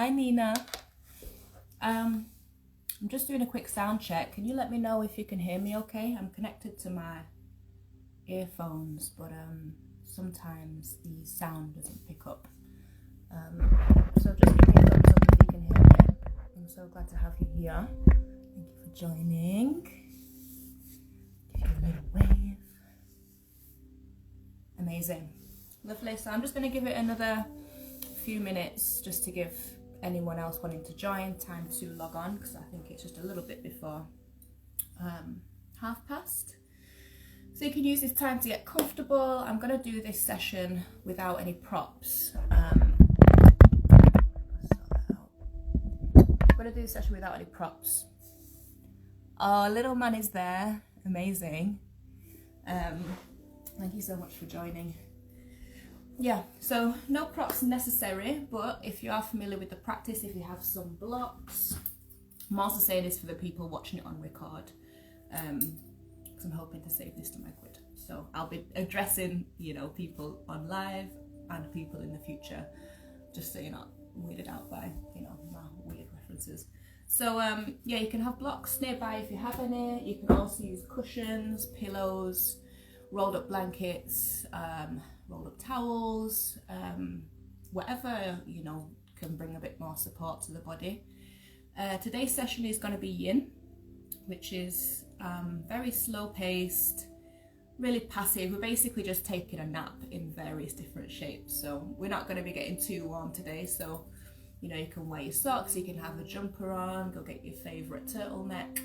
Hi Nina. I'm just doing a quick sound check. Can you let me know if you can hear me okay? I'm connected to my earphones, but sometimes the sound doesn't pick up. So just give me a thumbs up if you can hear me. I'm so glad to have you here. Thank you for joining. Give you a little wave. Amazing. Lovely. So I'm just going to give it another few minutes just to give anyone else wanting to join time to log on, because I think it's just a little bit before past. So you can use this time to get comfortable. I'm going to do this session without any props. I'm going to do this session without any props. Oh, little man is there. Amazing. Thank you so much for joining. Yeah, so no props necessary, but if you are familiar with the practice, if you have some blocks, I'm also saying this for the people watching it on record, because I'm hoping to save this to my quid. So I'll be addressing, people on live and people in the future, just so you're not weirded out by, my weird references. So yeah, you can have blocks nearby if you have any. You can also use cushions, pillows, rolled up blankets, rolled up towels, whatever, can bring a bit more support to the body. Today's session is going to be Yin, which is very slow paced, really passive. We're basically just taking a nap in various different shapes. So we're not going to be getting too warm today. So, you can wear your socks, you can have a jumper on, go get your favorite turtleneck.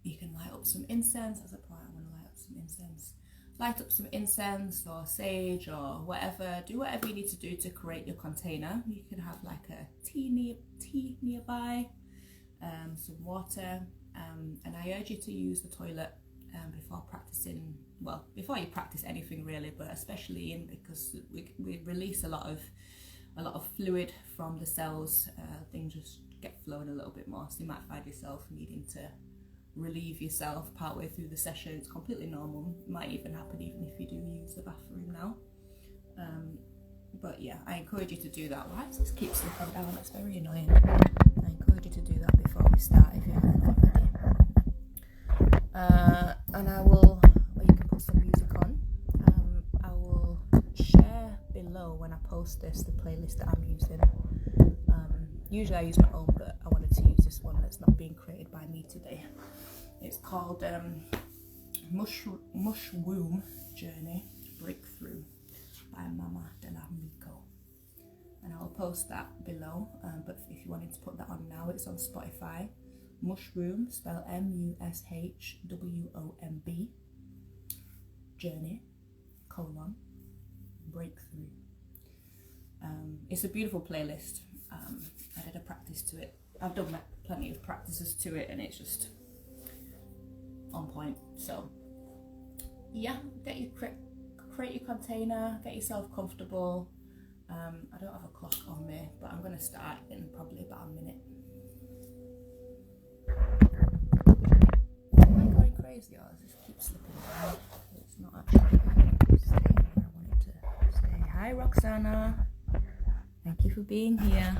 You can light up some incense. As a point, I'm going to light up some incense. Light up some incense or sage or whatever. Do whatever you need to do to create your container. You can have like a tea nearby, some water, and I urge you to use the toilet before practicing. Well, before you practice anything really, but especially because we release a lot of fluid from the cells. Things just get flowing a little bit more, so you might find yourself needing to relieve yourself partway through the session. It's completely normal. It might even happen even if you do use the bathroom now. But yeah, I encourage you to do that. Why does this keep slipping down? It's very annoying. I encourage you to do that before we start if you haven't already. And I will, well, you can put some music on. I will share below when I post this the playlist that I'm using. Usually I use my own, but I wanted to use this one that's not being created by me today. It's called Mushroom Journey Breakthrough by Mama Delamico. And I'll post that below, but if you wanted to put that on now, it's on Spotify. Mushroom, spelled MUSHWOMB, Journey, Breakthrough. It's a beautiful playlist. I did a practice to it. I've done plenty of practices to it, and it's just on point. So yeah, create your container, get yourself comfortable. I don't have a clock on me, but I'm going to start in probably about a minute. Am I going crazy or does this keep slipping down? It's not actually staying where I want it to stay. Hi Roxana, thank you for being here.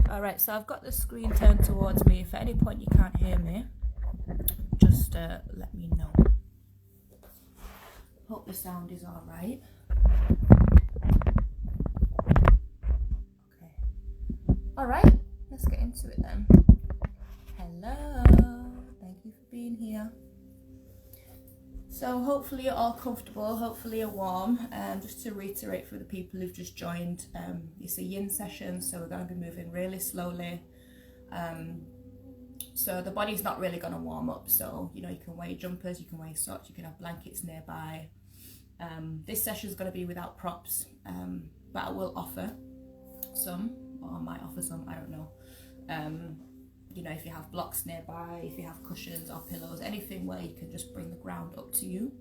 Alright, so I've got the screen turned towards me. If at any point you can't hear me, just let me know. Hope the sound is alright. Okay. Alright, let's get into it then. Hello, thank you for being here. So hopefully you're all comfortable, hopefully you're warm. Just to reiterate for the people who've just joined, it's a Yin session, so we're going to be moving really slowly. So the body's not really going to warm up, so you can wear your jumpers, you can wear your socks, you can have blankets nearby. This session is going to be without props, but I will offer some, or I might offer some, I don't know. If you have blocks nearby, if you have cushions or pillows, anything where you can just bring the ground up to you,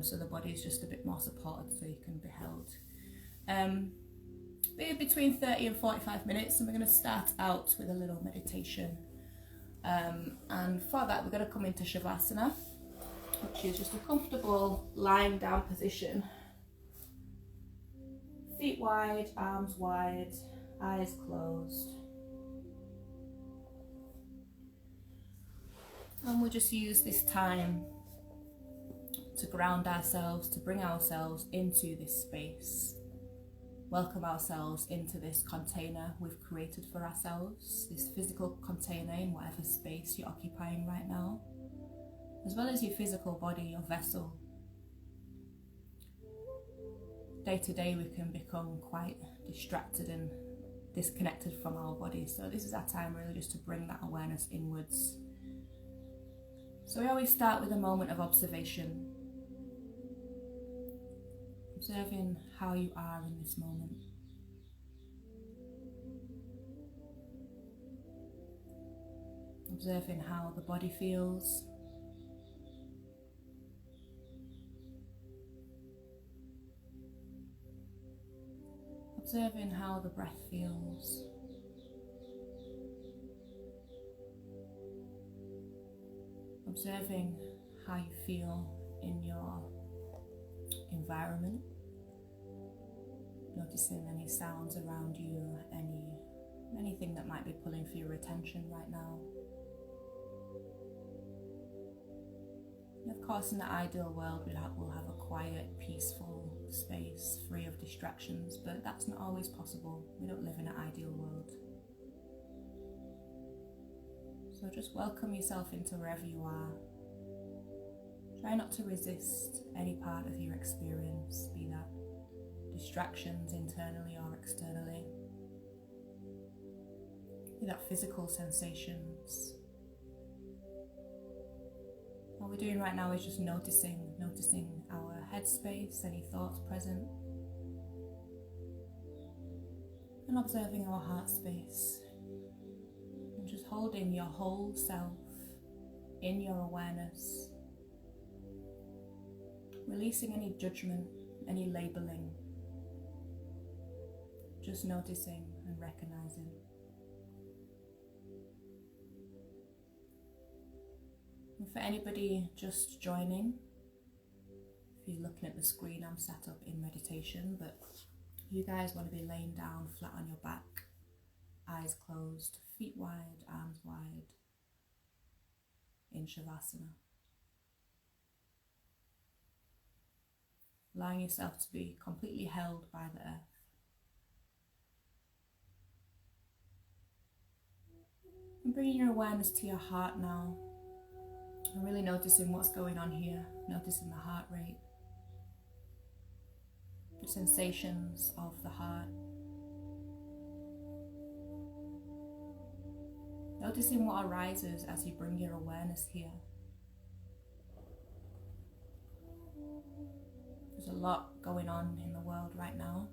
so the body is just a bit more supported, so you can be held. be between 30 and 45 minutes, and we're going to start out with a little meditation. And for that, we're going to come into Shavasana, which is just a comfortable lying down position. Feet wide, arms wide, eyes closed. And we'll just use this time to ground ourselves, to bring ourselves into this space. Welcome ourselves into this container we've created for ourselves, this physical container in whatever space you're occupying right now, as well as your physical body, your vessel. Day to day we can become quite distracted and disconnected from our body, so this is our time really just to bring that awareness inwards. So we always start with a moment of observation, observing how you are in this moment. Observing how the body feels. Observing how the breath feels. Observing how you feel in your environment. Noticing any sounds around you, anything that might be pulling for your attention right now. And of course, in the ideal world, we'll have a quiet, peaceful space, free of distractions, but that's not always possible. We don't live in an ideal world. So just welcome yourself into wherever you are. Try not to resist any part of your experience, be that distractions internally or externally, be that physical sensations. What we're doing right now is just noticing our headspace, any thoughts present, and observing our heart space, and just holding your whole self in your awareness, releasing any judgment, any labeling, just noticing and recognizing. And for anybody just joining, if you're looking at the screen, I'm sat up in meditation, but you guys want to be laying down flat on your back, eyes closed, feet wide, arms wide, in Shavasana. Allowing yourself to be completely held by the earth. And bringing your awareness to your heart now. And really noticing what's going on here, noticing the heart rate, the sensations of the heart. Noticing what arises as you bring your awareness here. There's a lot going on in the world right now.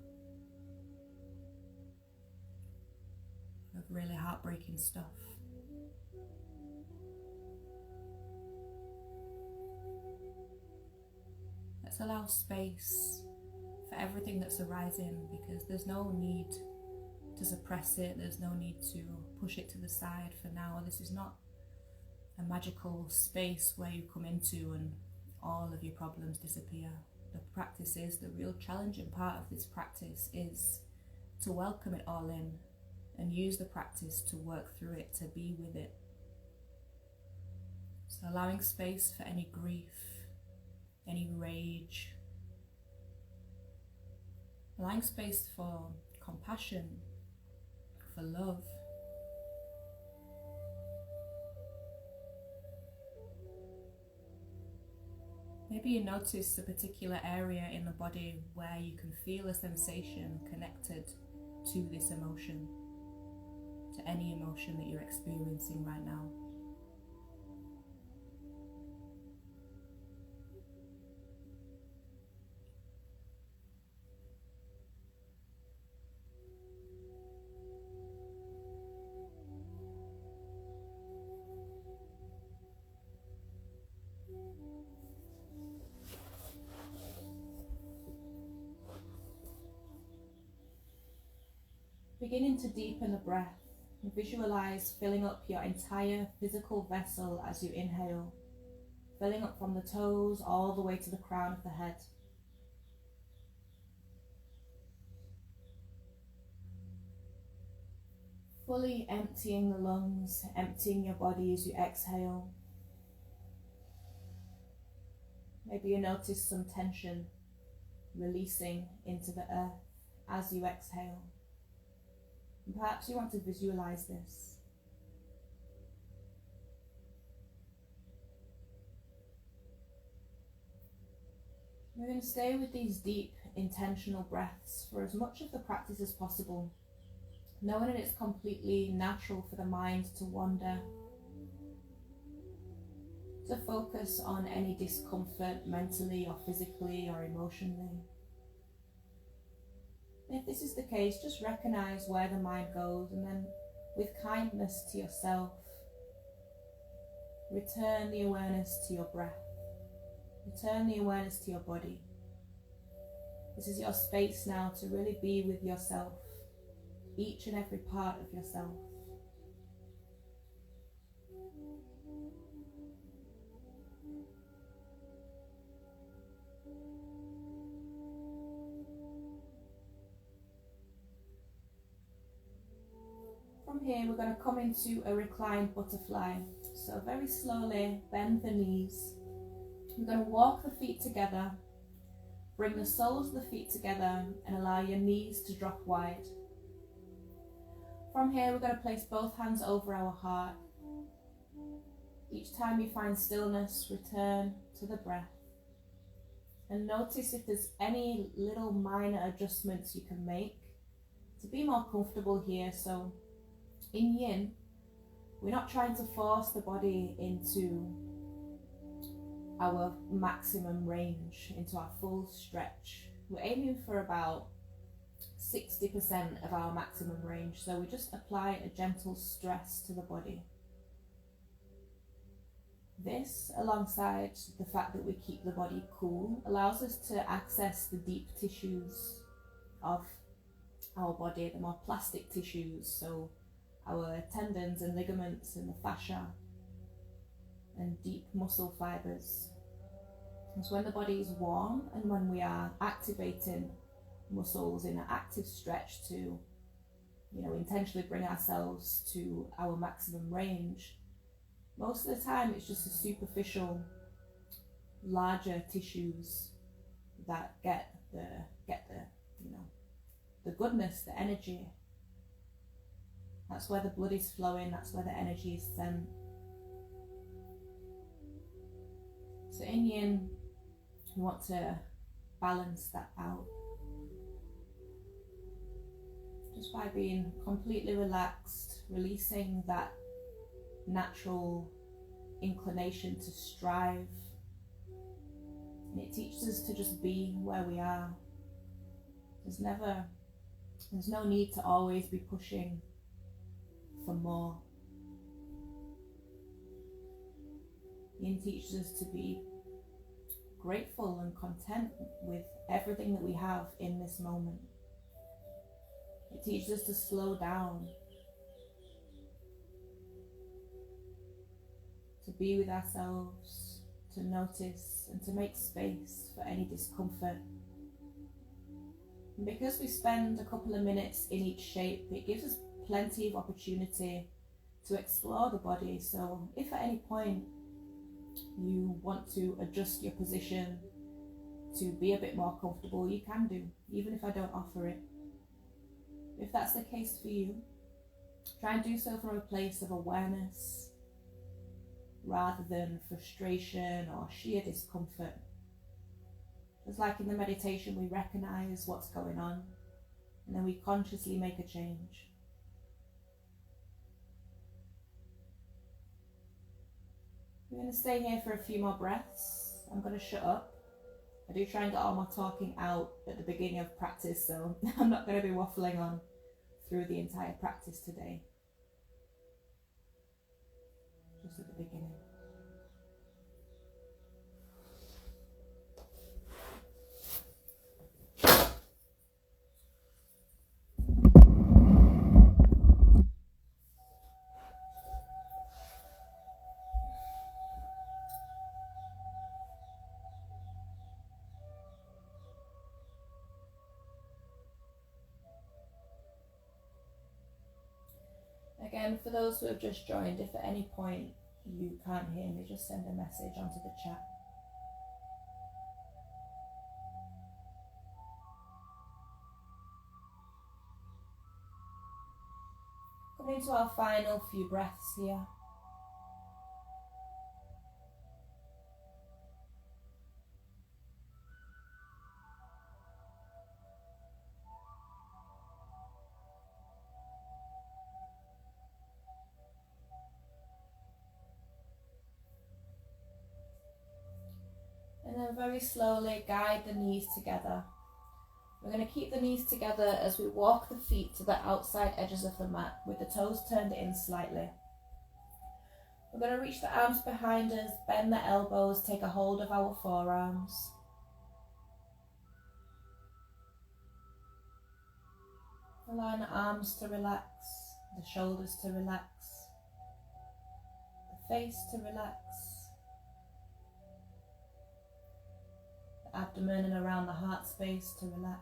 Of really heartbreaking stuff. Let's allow space for everything that's arising, because there's no need to suppress it, there's no need to push it to the side for now. This is not a magical space where you come into and all of your problems disappear. The practice is, the real challenging part of this practice is to welcome it all in and use the practice to work through it, to be with it. So allowing space for any grief, any rage, allowing space for compassion, for love. Maybe you notice a particular area in the body where you can feel a sensation connected to this emotion, to any emotion that you're experiencing right now. beginning to deepen the breath, visualize filling up your entire physical vessel as you inhale, filling up from the toes all the way to the crown of the head. Fully emptying the lungs, emptying your body as you exhale. Maybe you notice some tension releasing into the earth as you exhale. And perhaps you want to visualize this. We're going to stay with these deep, intentional breaths for as much of the practice as possible, knowing that it's completely natural for the mind to wander, to focus on any discomfort mentally or physically or emotionally. If this is the case, just recognize where the mind goes, and then with kindness to yourself, return the awareness to your breath. Return the awareness to your body. This is your space now to really be with yourself, each and every part of yourself. From here, we're going to come into a reclined butterfly. So very slowly bend the knees. We're going to walk the feet together, bring the soles of the feet together, and allow your knees to drop wide. From here, we're going to place both hands over our heart. Each time you find stillness, return to the breath. And notice if there's any little minor adjustments you can make to be more comfortable here. So in Yin, we're not trying to force the body into our maximum range, into our full stretch. We're aiming for about 60% of our maximum range, so we just apply a gentle stress to the body. This, alongside the fact that we keep the body cool, allows us to access the deep tissues of our body, the more plastic tissues, so our tendons and ligaments and the fascia and deep muscle fibers. And so when the body is warm and when we are activating muscles in an active stretch to, intentionally bring ourselves to our maximum range, most of the time it's just the superficial, larger tissues that get the goodness, the energy. That's where the blood is flowing, that's where the energy is sent. So in Yin, we want to balance that out. Just by being completely relaxed, releasing that natural inclination to strive. And it teaches us to just be where we are. There's no need to always be pushing for more. Yin teaches us to be grateful and content with everything that we have in this moment. It teaches us to slow down, to be with ourselves, to notice and to make space for any discomfort. And because we spend a couple of minutes in each shape, it gives us plenty of opportunity to explore the body. So if at any point you want to adjust your position to be a bit more comfortable, you can do, even if I don't offer it. If that's the case for you, try and do so from a place of awareness rather than frustration or sheer discomfort. Just like in the meditation, we recognize what's going on and then we consciously make a change. We're going to stay here for a few more breaths. I'm going to shut up. I do try and get all my talking out at the beginning of practice, so I'm not going to be waffling on through the entire practice today. Just at the beginning. again, for those who have just joined, if at any point you can't hear me, just send a message onto the chat. Coming into our final few breaths here. And then very slowly guide the knees together. We're going to keep the knees together as we walk the feet to the outside edges of the mat with the toes turned in slightly. We're going to reach the arms behind us, bend the elbows, take a hold of our forearms. Allowing the arms to relax, the shoulders to relax, the face to relax, the abdomen and around the heart space to relax.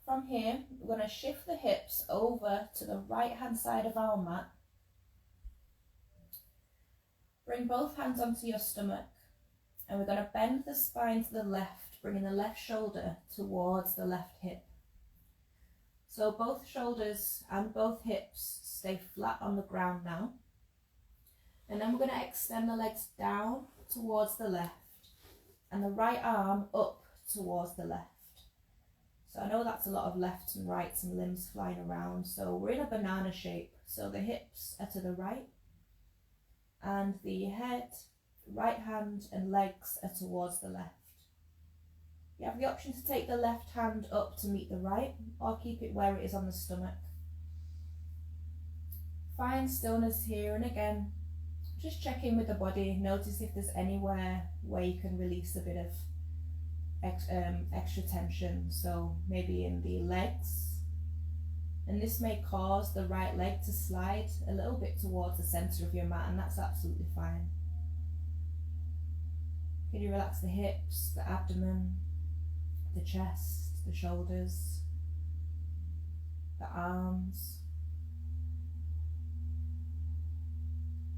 From here, we're going to shift the hips over to the right hand side of our mat. Bring both hands onto your stomach, and we're going to bend the spine to the left, bringing the left shoulder towards the left hip. So both shoulders and both hips stay flat on the ground now. And then we're going to extend the legs down towards the left and the right arm up towards the left. So I know that's a lot of lefts and rights and limbs flying around. So we're in a banana shape. So the hips are to the right and the head, right hand and legs are towards the left. You have the option to take the left hand up to meet the right or keep it where it is on the stomach. Find stillness here, and again, just check in with the body. Notice if there's anywhere where you can release a bit of extra tension, so maybe in the legs, and this may cause the right leg to slide a little bit towards the center of your mat, and that's absolutely fine. Can you relax the hips, the abdomen, the chest, the shoulders, the arms,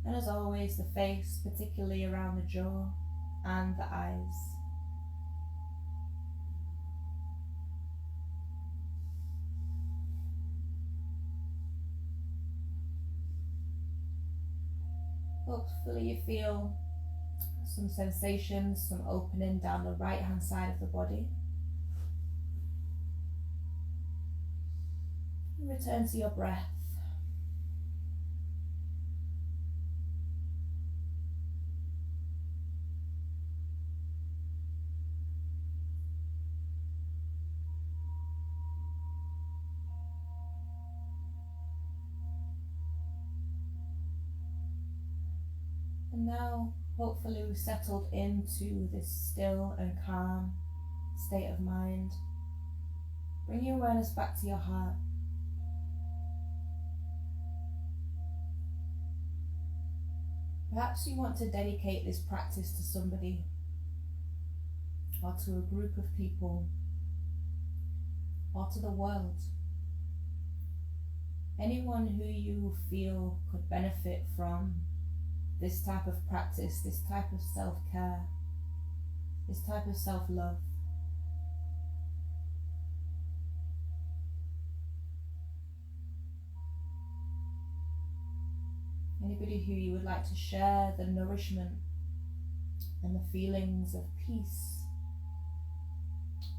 and as always the face, particularly around the jaw and the eyes. Hopefully you feel some sensations, some opening down the right hand side of the body. And return to your breath. And now, hopefully we've settled into this still and calm state of mind. Bring your awareness back to your heart. Perhaps you want to dedicate this practice to somebody or to a group of people or to the world. Anyone who you feel could benefit from this type of practice, this type of self-care, this type of self-love. Anybody who you would like to share the nourishment and the feelings of peace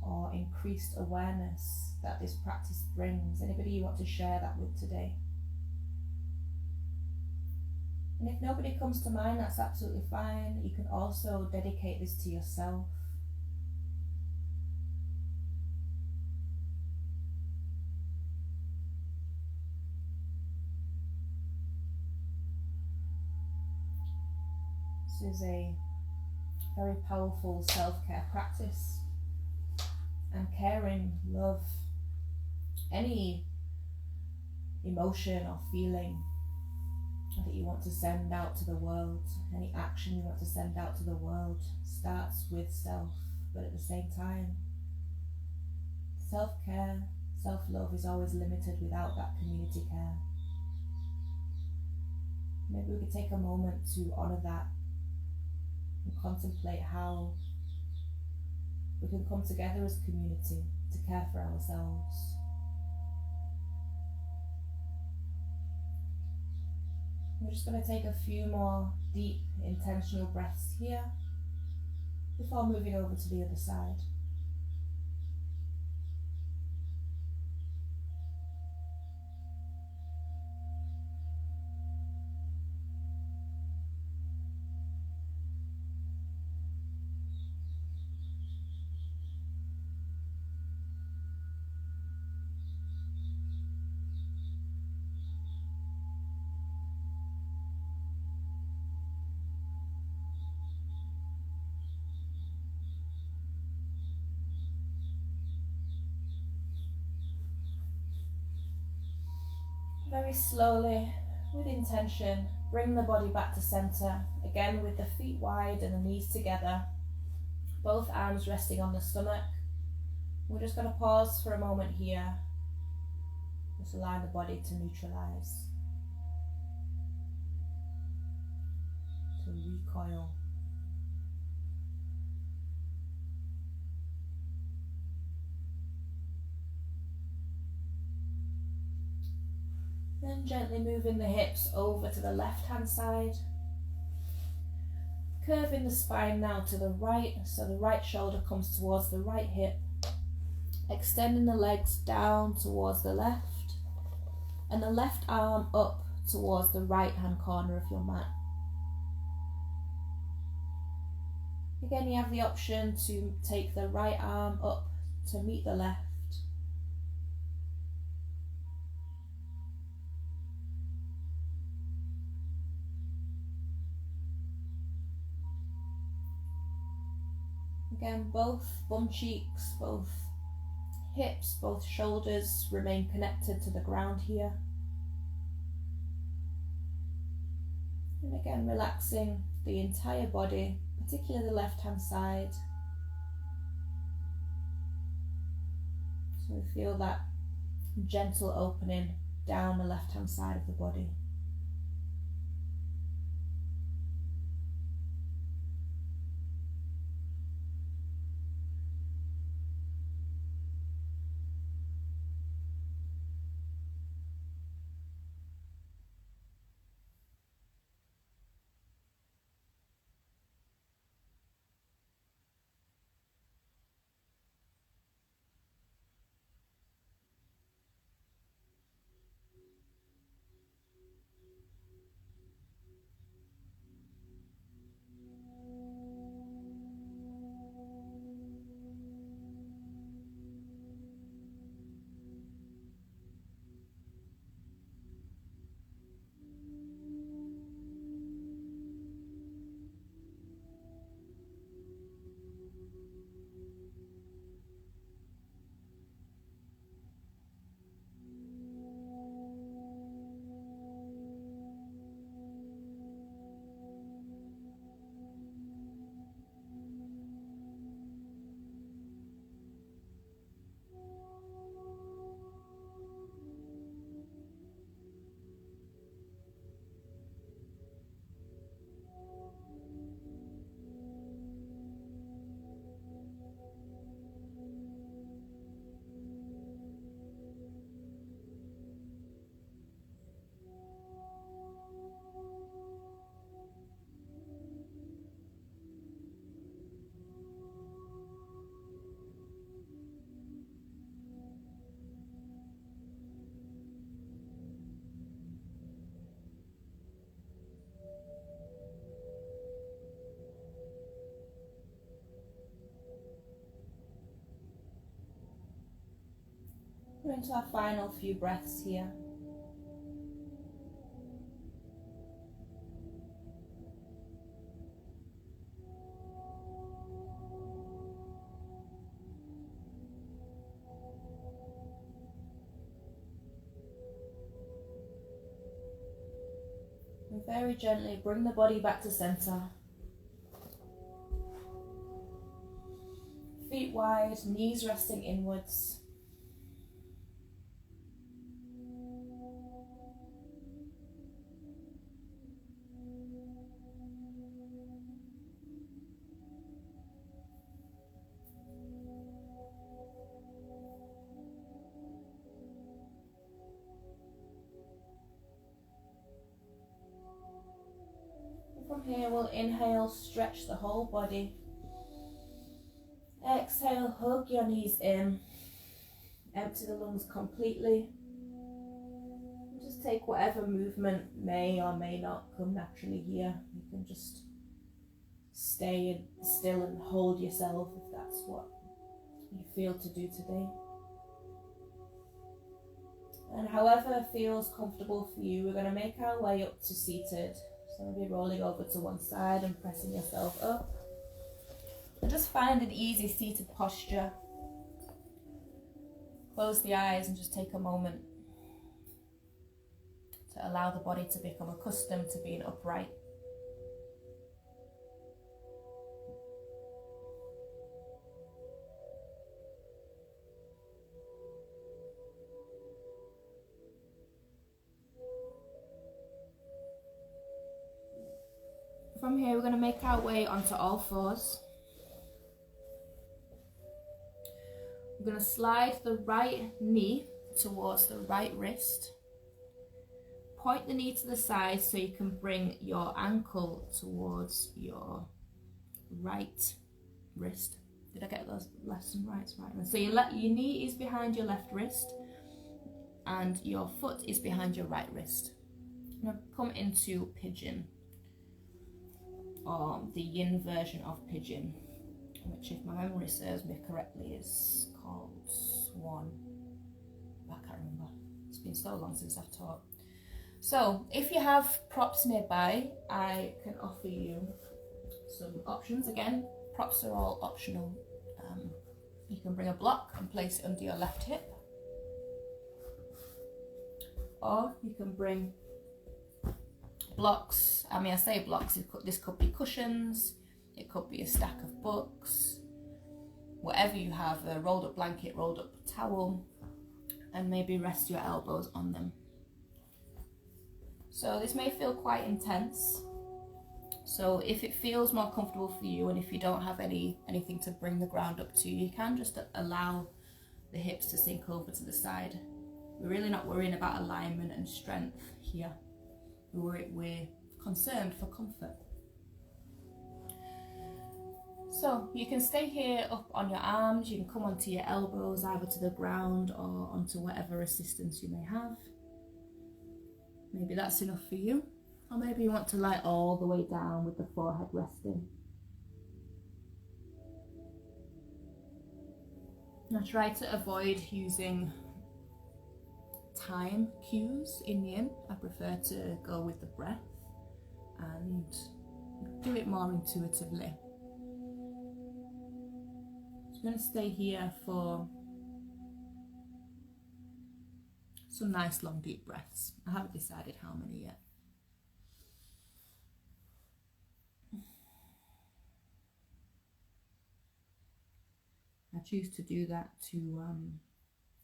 or increased awareness that this practice brings. Anybody you want to share that with today. And if nobody comes to mind, that's absolutely fine. You can also dedicate this to yourself. This is a very powerful self-care practice. And caring, love, any emotion or feeling that you want to send out to the world, any action you want to send out to the world, starts with self. But at the same time, self-care, self-love is always limited without that community care. Maybe we could take a moment to honour that and contemplate how we can come together as a community to care for ourselves. We're just going to take a few more deep, intentional breaths here before moving over to the other side. Very slowly, with intention, bring the body back to centre, again with the feet wide and the knees together, both arms resting on the stomach. We're just going to pause for a moment here, just allow the body to neutralise, to recoil. Then gently moving the hips over to the left hand side. Curving the spine now to the right, so the right shoulder comes towards the right hip. Extending the legs down towards the left, and the left arm up towards the right hand corner of your mat. Again, you have the option to take the right arm up to meet the left. Again, both bum cheeks, both hips, both shoulders remain connected to the ground here. And again, relaxing the entire body, particularly the left hand side. So we feel that gentle opening down the left hand side of the body. We're into our final few breaths here. very gently bring the body back to center. Feet wide, knees resting inwards. From here, we'll inhale, stretch the whole body. Exhale, hug your knees in. Empty the lungs completely. And just take whatever movement may or may not come naturally here. You can just stay still and hold yourself if that's what you feel to do today. And however feels comfortable for you, we're going to make our way up to seated. So maybe rolling over to one side and pressing yourself up. And just find an easy seated posture. Close the eyes and just take a moment to allow the body to become accustomed to being upright. From here, we're going to make our way onto all fours. We're going to slide the right knee towards the right wrist. Point the knee to the side so you can bring your ankle towards your right wrist. Did I get those lefts and rights right? So your knee is behind your left wrist and your foot is behind your right wrist. Now come into pigeon, or the yin version of pigeon, which, if my memory serves me correctly, is called swan. I can't remember. It's been so long since I've taught. So if you have props nearby, I can offer you some options. Again, props are all optional. You can bring a block and place it under your left hip, or you can bring blocks. I mean, I say blocks, this could be cushions, it could be a stack of books, whatever you have, a rolled up blanket, rolled up towel, and maybe rest your elbows on them. So this may feel quite intense. So if it feels more comfortable for you, and if you don't have anything to bring the ground up to, you can just allow the hips to sink over to the side. We're really not worrying about alignment and strength here. We're concerned for comfort. So you can stay here up on your arms, you can come onto your elbows either to the ground or onto whatever assistance you may have. Maybe that's enough for you, or maybe you want to lie all the way down with the forehead resting. Now try to avoid using time cues in yin. I prefer to go with the breath and do it more intuitively. So I'm going to stay here for some nice long deep breaths. I haven't decided how many yet. I choose to do that to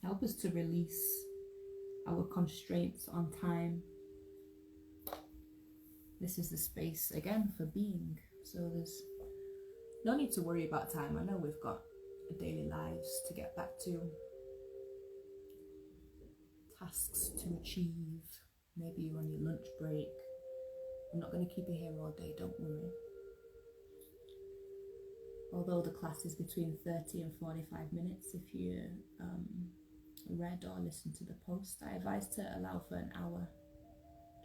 help us to release our constraints on time. This is the space again for being, so there's no need to worry about time. I know we've got daily lives to get back to, tasks to achieve. Maybe you're on your lunch break. I'm not going to keep you here all day, don't worry. Although the class is between 30 and 45 minutes, if you read or listened to the post, I advise to allow for an hour,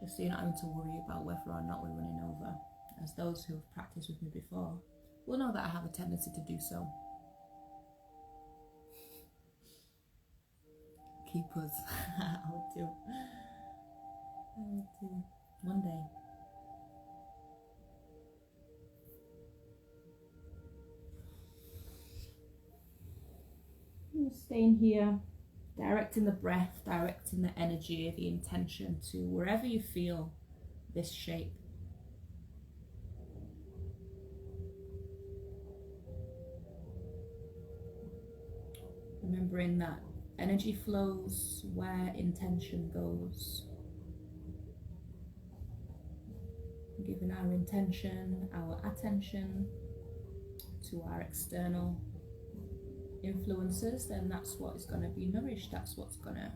just so you're not having to worry about whether or not we're running over, as those who have practiced with me before will know that I have a tendency to do so. Keep us. I would do. One day. Staying here, directing the breath, directing the energy, the intention to wherever you feel this shape. Remembering that energy flows where intention goes. Giving our intention, our attention to our external influences, then that's what is going to be nourished. That's what's going to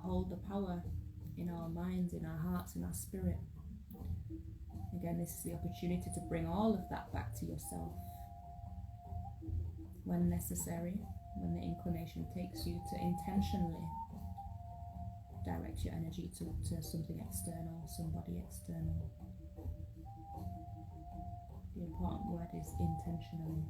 hold the power in our minds, in our hearts, in our spirit. Again, this is the opportunity to bring all of that back to yourself when necessary, when the inclination takes you to intentionally direct your energy to something external, somebody external. The important word is intentionally.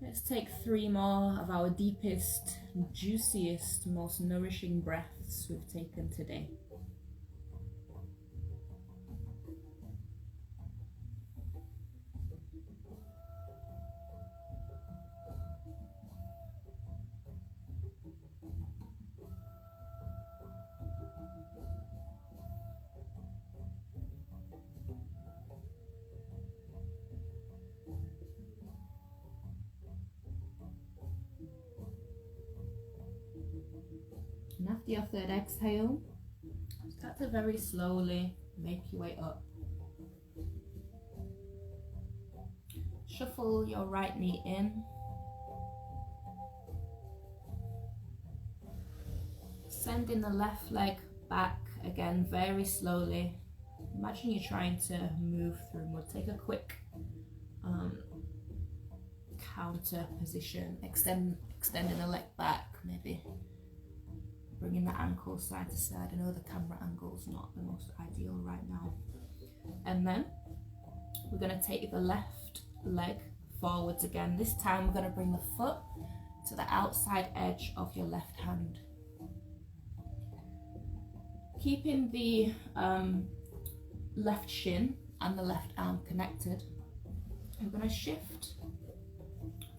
Let's take 3 more of our deepest, juiciest, most nourishing breaths we've taken today. And after your 3rd exhale, start to very slowly make your way up. Shuffle your right knee in. Sending the left leg back again very slowly. Imagine you're trying to move through mud. Take a quick counter position. Extending the leg back, maybe bringing the ankles side to side. I know the camera angle's not the most ideal right now. And then we're going to take the left leg forwards again. This time we're going to bring the foot to the outside edge of your left hand. Keeping the left shin and the left arm connected, we're going to shift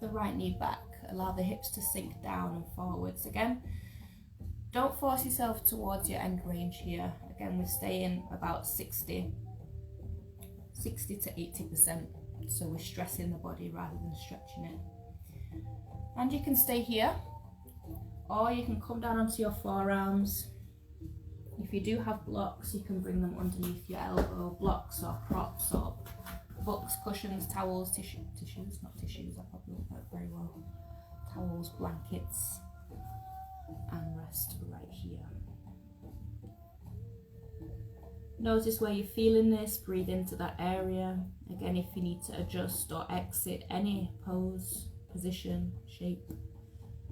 the right knee back. Allow the hips to sink down and forwards. Again, don't force yourself towards your end range here. Again, we're staying about 60 to 80%. So we're stressing the body rather than stretching it. And you can stay here, or you can come down onto your forearms. If you do have blocks, you can bring them underneath your elbow. Blocks or props or books, cushions, towels, tissues, not tissues, that probably won't work very well. Towels, blankets, and rest right here. Notice where you're feeling this, breathe into that area. Again, if you need to adjust or exit any pose, position, shape,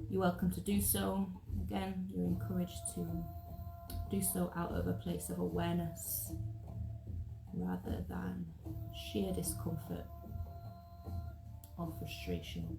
you're welcome to do so. Again, you're encouraged to do so out of a place of awareness rather than sheer discomfort or frustration.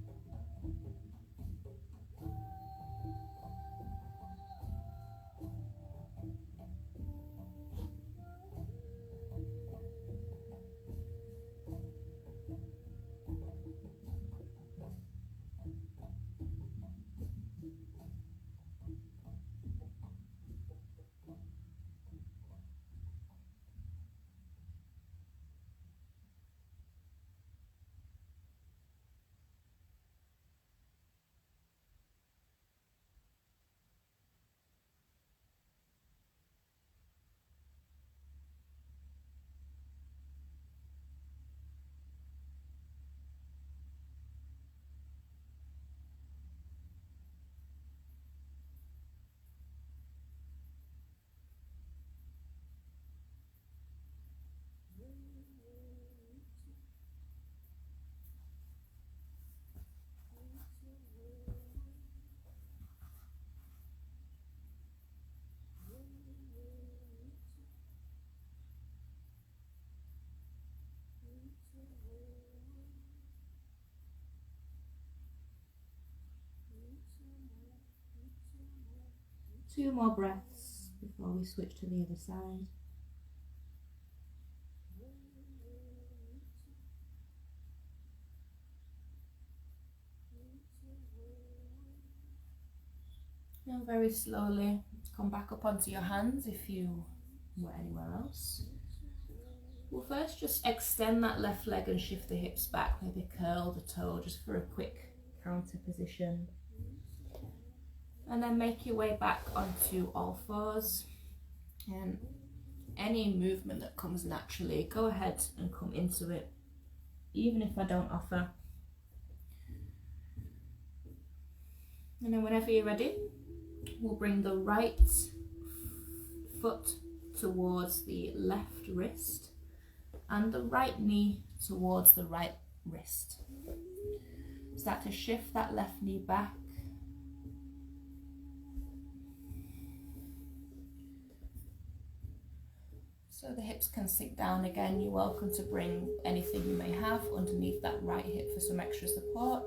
2 more breaths before we switch to the other side. And very slowly come back up onto your hands if you were anywhere else. We'll first just extend that left leg and shift the hips back, maybe curl the toe just for a quick counter position. And then make your way back onto all fours. And any movement that comes naturally, go ahead and come into it, even if I don't offer. And then whenever you're ready, we'll bring the right foot towards the left wrist and the right knee towards the right wrist. Start to shift that left knee back. So the hips can sink down again. You're welcome to bring anything you may have underneath that right hip for some extra support,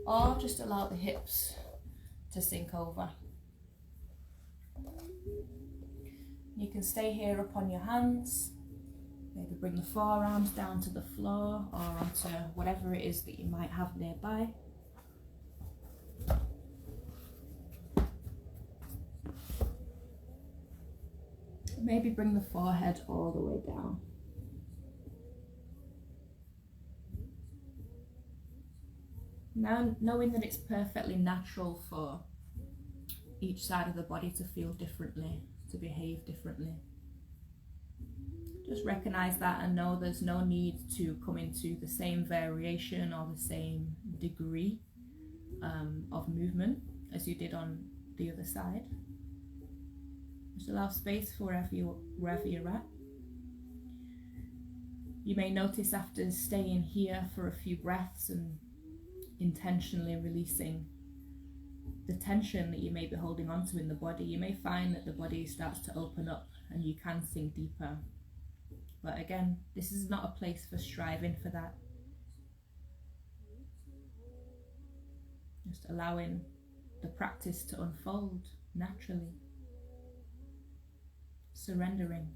or just allow the hips to sink over. You can stay here upon your hands. Maybe bring the forearms down to the floor or onto whatever it is that you might have nearby. Maybe bring the forehead all the way down. Now, knowing that it's perfectly natural for each side of the body to feel differently, to behave differently, just recognize that and know there's no need to come into the same variation or the same degree of movement as you did on the other side. Just allow space for wherever you're at. You may notice after staying here for a few breaths and intentionally releasing the tension that you may be holding onto in the body, you may find that the body starts to open up and you can sink deeper. But again, this is not a place for striving for that. Just allowing the practice to unfold naturally. Surrendering.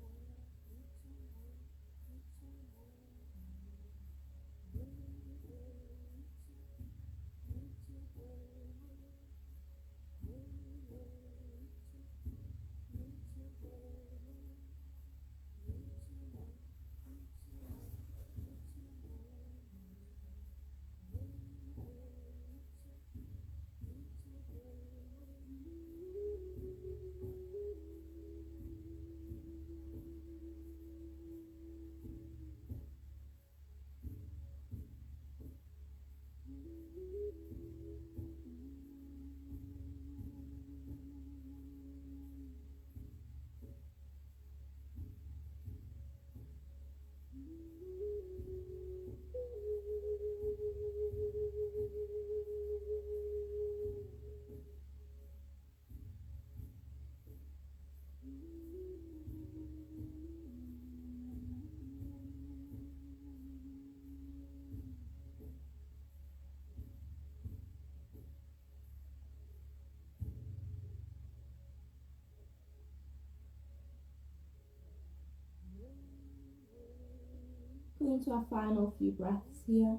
Go into our final few breaths here.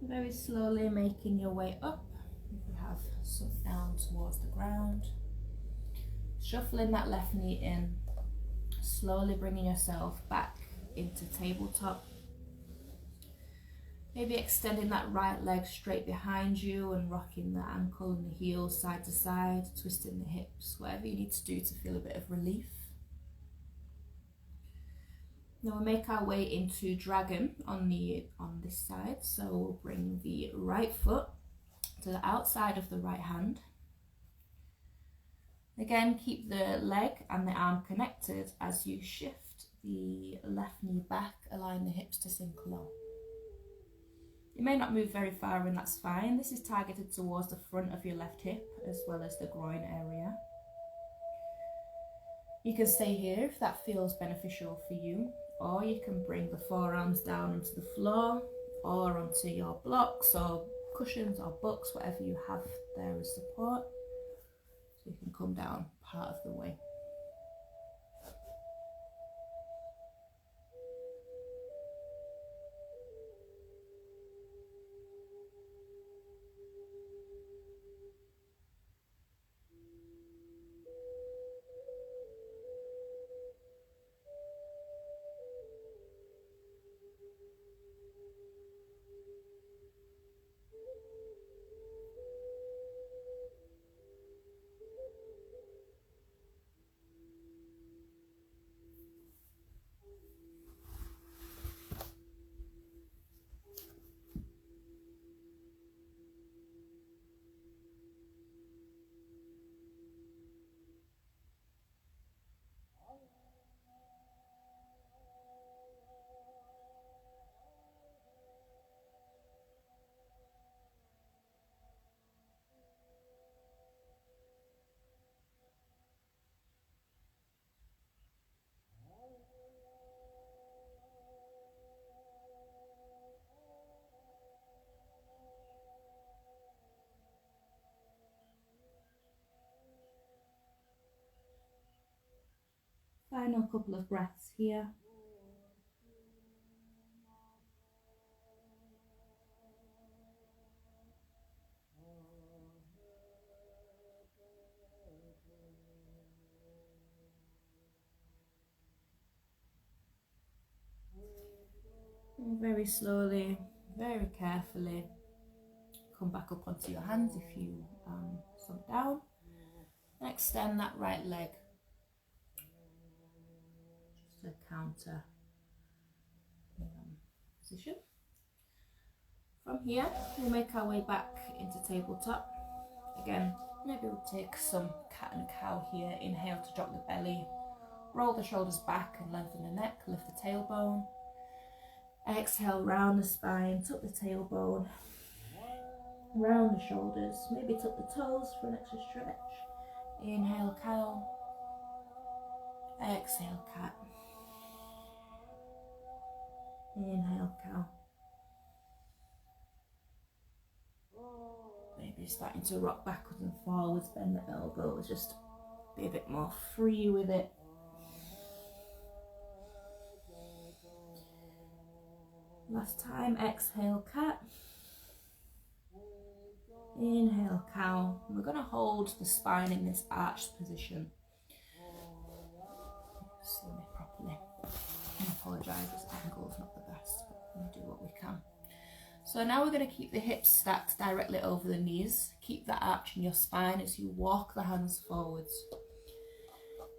Very slowly making your way up. If you have sunk down towards the ground, shuffling that left knee in, slowly bringing yourself back into tabletop. Maybe extending that right leg straight behind you and rocking the ankle and the heels side to side, twisting the hips, whatever you need to do to feel a bit of relief. Now we'll make our way into dragon on this side. So we'll bring the right foot to the outside of the right hand. Again, keep the leg and the arm connected as you shift the left knee back, allowing the hips to sink low. You may not move very far and that's fine. This is targeted towards the front of your left hip as well as the groin area. You can stay here if that feels beneficial for you, or you can bring the forearms down onto the floor or onto your blocks or cushions or books, whatever you have there as support. So you can come down part of the way. Final couple of breaths here. And very slowly, very carefully, come back up onto your hands if you sunk down. And extend that right leg. Just a counter position. From here, we'll make our way back into tabletop. Again, maybe we'll take some cat and cow here. Inhale to drop the belly. Roll the shoulders back and lengthen the neck. Lift the tailbone. Exhale, round the spine, tuck the tailbone. Round the shoulders. Maybe tuck the toes for an extra stretch. Inhale, cow. Exhale, cat. Inhale, cow. Maybe starting to rock backwards and forwards, bend the elbows, just be a bit more free with it. Last time, exhale, cat. Inhale, cow. We're going to hold the spine in this arched position. See me properly. I apologise, this angle is not the best, but we'll do what we can. So now we're going to keep the hips stacked directly over the knees. Keep that arch in your spine as you walk the hands forwards.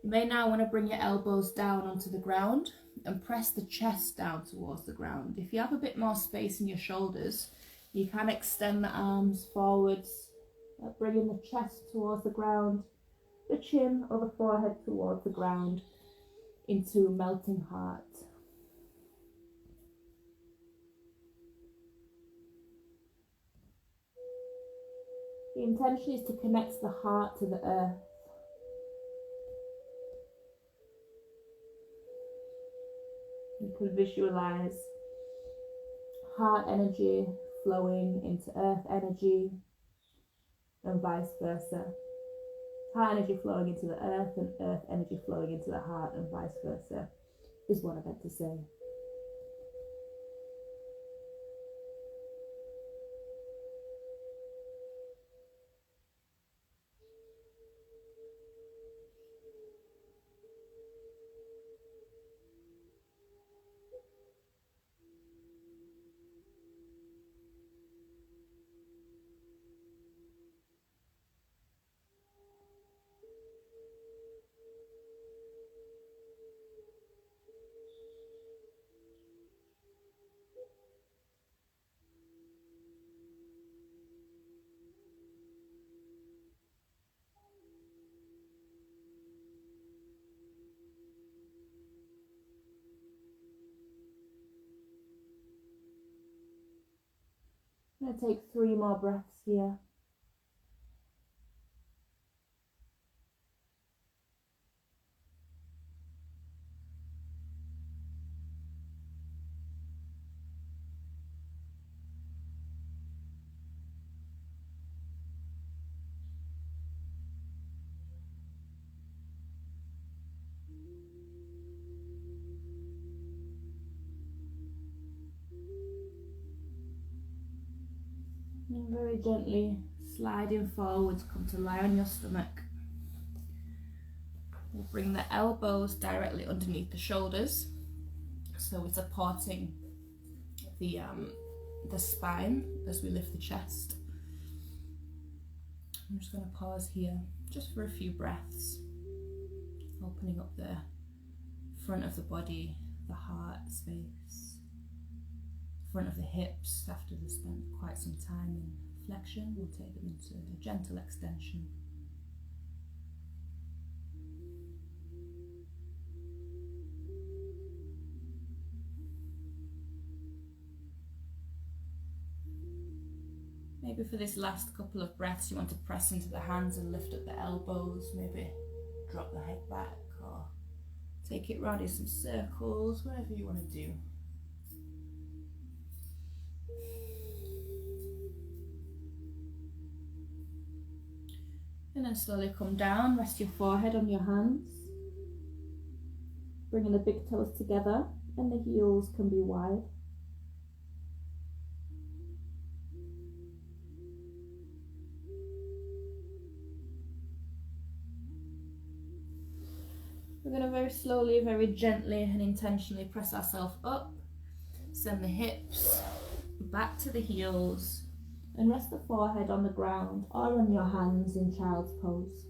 You may now want to bring your elbows down onto the ground and press the chest down towards the ground. If you have a bit more space in your shoulders, you can extend the arms forwards, bringing the chest towards the ground, the chin or the forehead towards the ground into melting heart. The intention is to connect the heart to the earth. You can visualize heart energy flowing into earth energy and vice versa. Heart energy flowing into the earth and earth energy flowing into the heart and vice versa is what I meant to say. I'm going to take 3 more breaths here. And very gently sliding forwards, come to lie on your stomach. We'll bring the elbows directly underneath the shoulders, so we're supporting the spine as we lift the chest. I'm just going to pause here just for a few breaths, opening up the front of the body, the heart space, front of the hips. After they've spent quite some time in flexion, we'll take them into a gentle extension. Maybe for this last couple of breaths you want to press into the hands and lift up the elbows, maybe drop the head back or take it round in some circles, whatever you want to do. And then slowly come down, rest your forehead on your hands, bringing the big toes together and the heels can be wide. We're going to very slowly, very gently and intentionally press ourselves up, send the hips back to the heels and rest the forehead on the ground or on your hands in child's pose.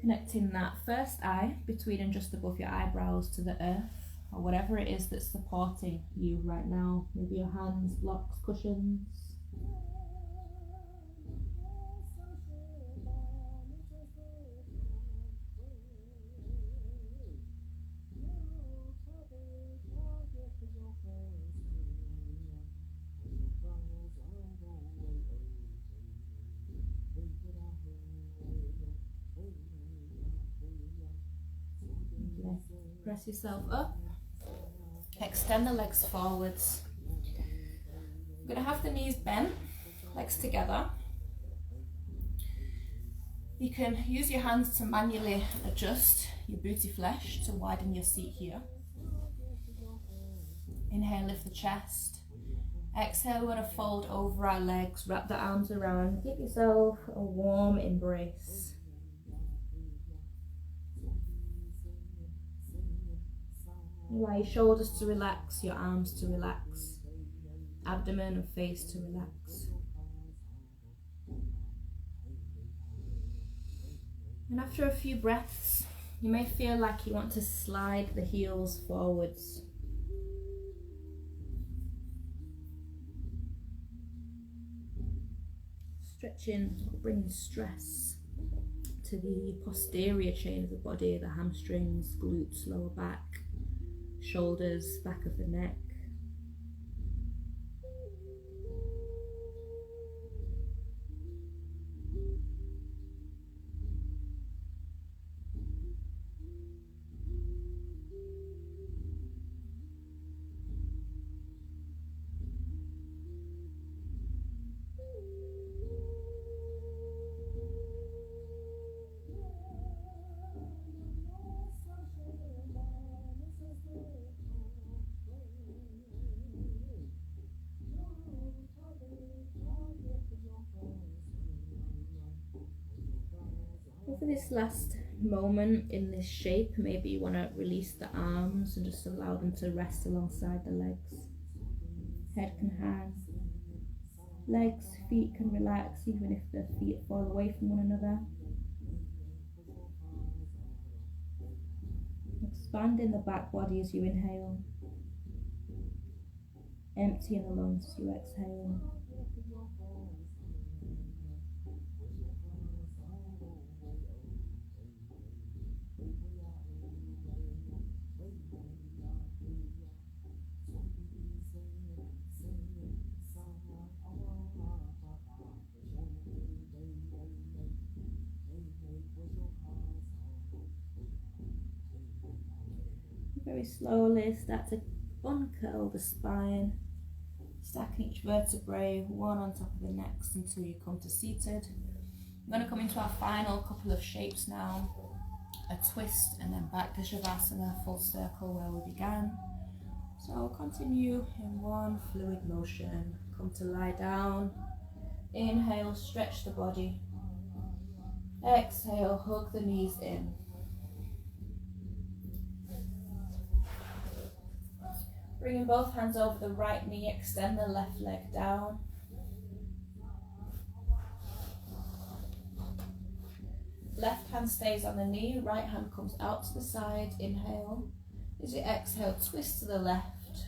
Connecting that first eye between and just above your eyebrows to the earth, or whatever it is that's supporting you right now. Maybe your hands, blocks, cushions. Press yourself up, extend the legs forwards. You're going to have the knees bent, legs together. You can use your hands to manually adjust your booty flesh to widen your seat here. Inhale, lift the chest. Exhale, we're going to fold over our legs, wrap the arms around, give yourself a warm embrace. Allow your shoulders to relax, your arms to relax, abdomen and face to relax. And after a few breaths, you may feel like you want to slide the heels forwards. Stretching, bringing stress to the posterior chain of the body, the hamstrings, glutes, lower back, shoulders, back of the neck. For this last moment in this shape, maybe you want to release the arms and just allow them to rest alongside the legs. Head can hang. Legs, feet can relax even if the feet fall away from one another. Expanding the back body as you inhale. Emptying the lungs as you exhale. Very slowly start to uncurl the spine, stacking each vertebrae one on top of the next until you come to seated. I'm going to come into our final couple of shapes now. A twist and then back to Shavasana, full circle where we began. So I'll continue in one fluid motion. Come to lie down. Inhale, stretch the body. Exhale, hug the knees in. Bringing both hands over the right knee, extend the left leg down. Left hand stays on the knee, right hand comes out to the side. Inhale. As you exhale, twist to the left,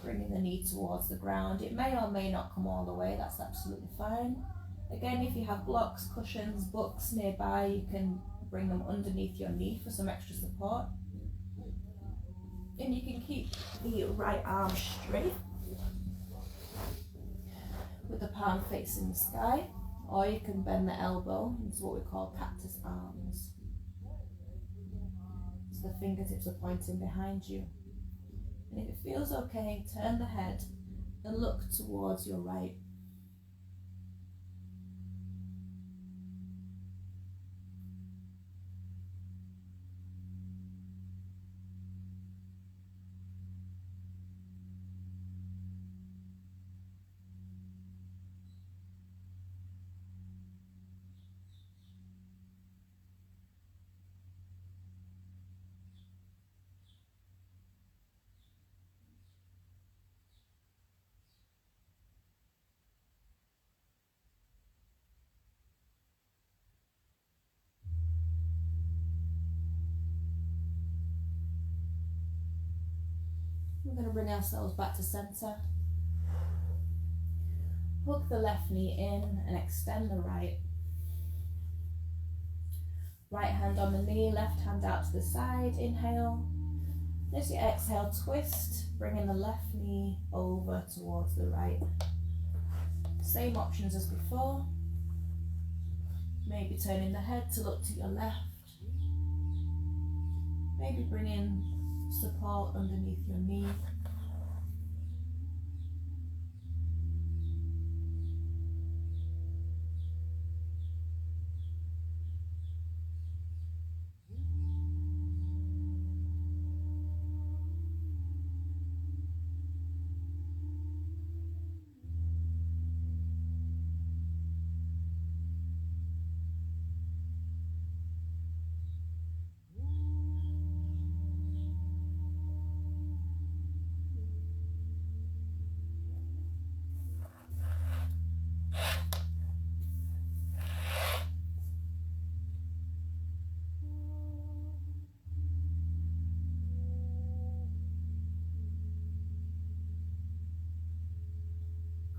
bringing the knee towards the ground. It may or may not come all the way, that's absolutely fine. Again, if you have blocks, cushions, books nearby, you can bring them underneath your knee for some extra support. And you can keep the right arm straight with the palm facing the sky, or you can bend the elbow into what we call cactus arms. So the fingertips are pointing behind you. And if it feels okay, turn the head and look towards your right. We're going to bring ourselves back to center. Hook the left knee in and extend the right. Right hand on the knee, left hand out to the side. Inhale. As you exhale, twist, bringing the left knee over towards the right. Same options as before. Maybe turning the head to look to your left. Maybe bringing support underneath your knee.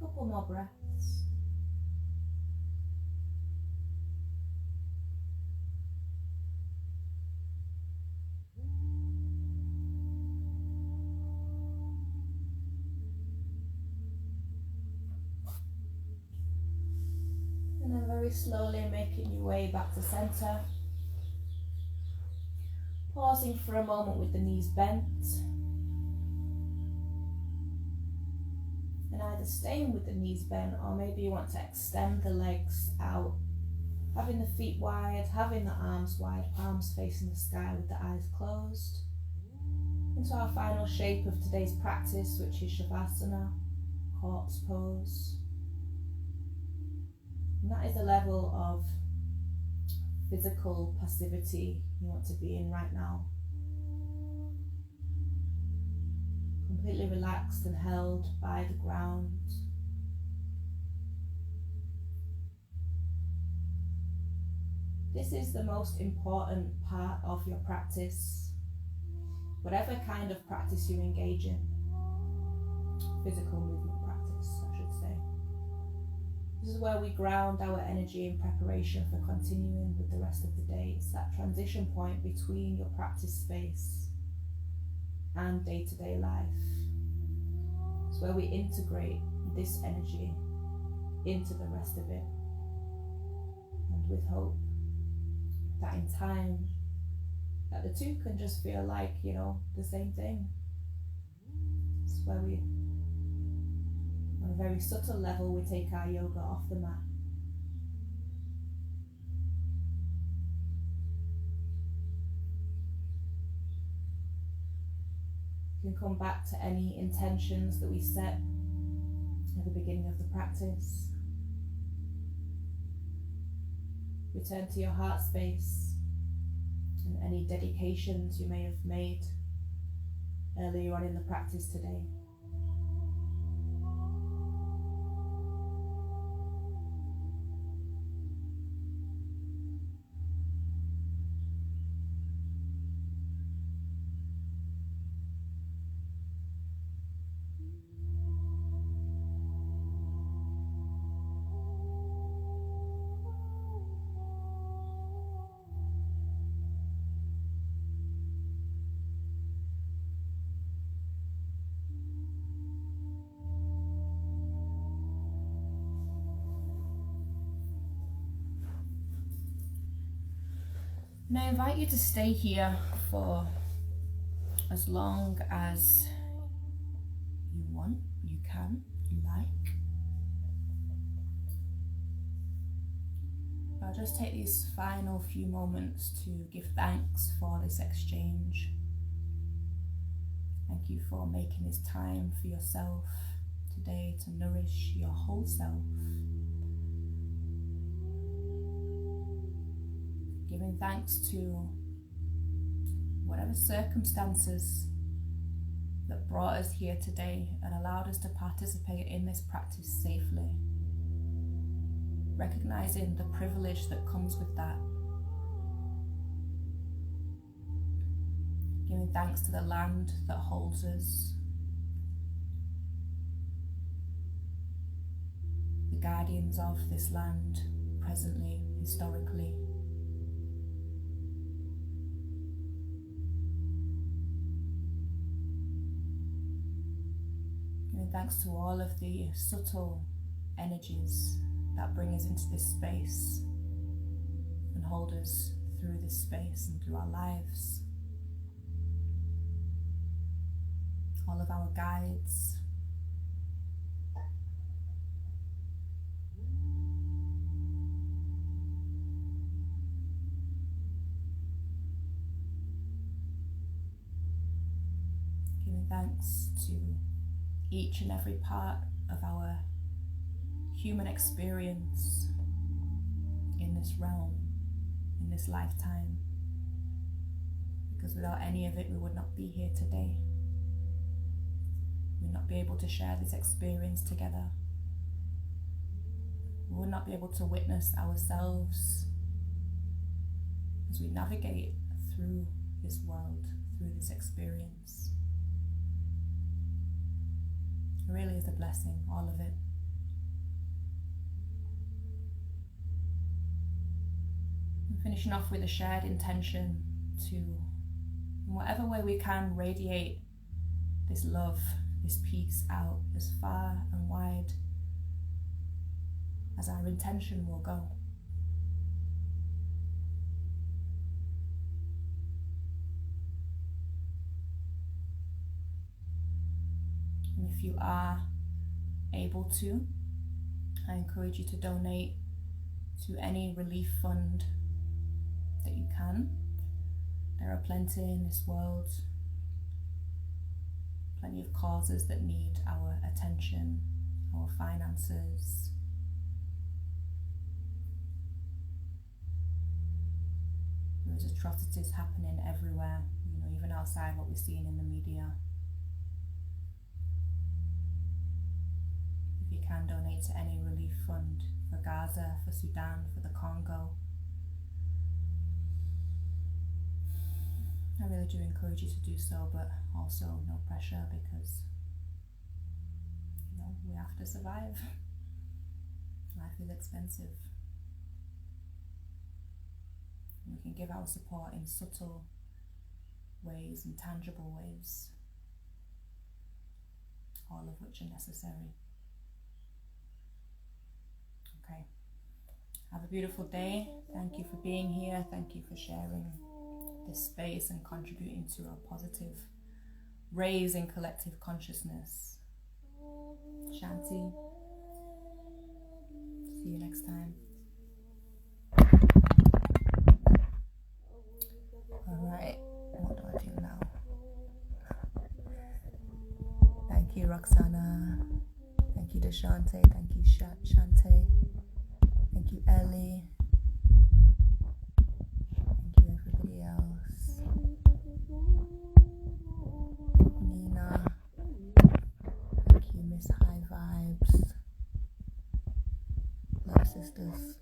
Couple more breaths. And then very slowly making your way back to center. Pausing for a moment with the knees bent. And either staying with the knees bent, or maybe you want to extend the legs out. Having the feet wide, having the arms wide, palms facing the sky with the eyes closed. Into our final shape of today's practice, which is Shavasana, corpse pose. And that is a level of physical passivity you want to be in right now. Completely relaxed and held by the ground. This is the most important part of your practice, whatever kind of practice you engage in. Physical movement practice, I should say. This is where we ground our energy in preparation for continuing with the rest of the day. It's that transition point between your practice space and day-to-day life. It's where we integrate this energy into the rest of it, and with hope that in time that the two can just feel like, you know, the same thing. It's where we, on a very subtle level, we take our yoga off the mat. You can come back to any intentions that we set at the beginning of the practice. Return to your heart space and any dedications you may have made earlier on in the practice today. And I invite you to stay here for as long as you want, you can, you like. I'll just take these final few moments to give thanks for this exchange. Thank you for making this time for yourself today to nourish your whole self. Giving thanks to whatever circumstances that brought us here today and allowed us to participate in this practice safely. Recognizing the privilege that comes with that. Giving thanks to the land that holds us. The guardians of this land, presently, historically. Giving thanks to all of the subtle energies that bring us into this space and hold us through this space and through our lives. All of our guides. Giving thanks to each and every part of our human experience in this realm, in this lifetime, because without any of it we would not be here today. We would not be able to share this experience together. We would not be able to witness ourselves as we navigate through this world, through this experience. It really is a blessing, all of it. Finishing off with a shared intention to, in whatever way we can, radiate this love, this peace out as far and wide as our intention will go. And if you are able to, I encourage you to donate to any relief fund that you can. There are plenty in this world, plenty of causes that need our attention, our finances. There's atrocities happening everywhere, you know, even outside what we're seeing in the media. If you can donate to any relief fund for Gaza, for Sudan, for the Congo, I really do encourage you to do so, but also no pressure, because, you know, we have to survive. Life is expensive. We can give our support in subtle ways and tangible ways, all of which are necessary. Okay. Have a beautiful day. Thank you for being here. Thank you for sharing this space and contributing to a positive raising collective consciousness. Shanti. See you next time. Alright, what do I do now? Thank you, Roxana. Thank you, Deshante. Thank you, Shante. Thank you, Ellie. Thank you, everybody else. Nina. Thank you, Miss High Vibes. Love, sisters.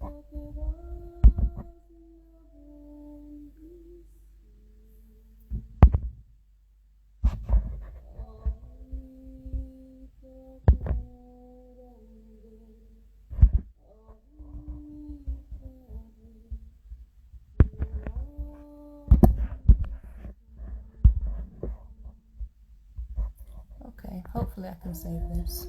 Okay, hopefully I can save this.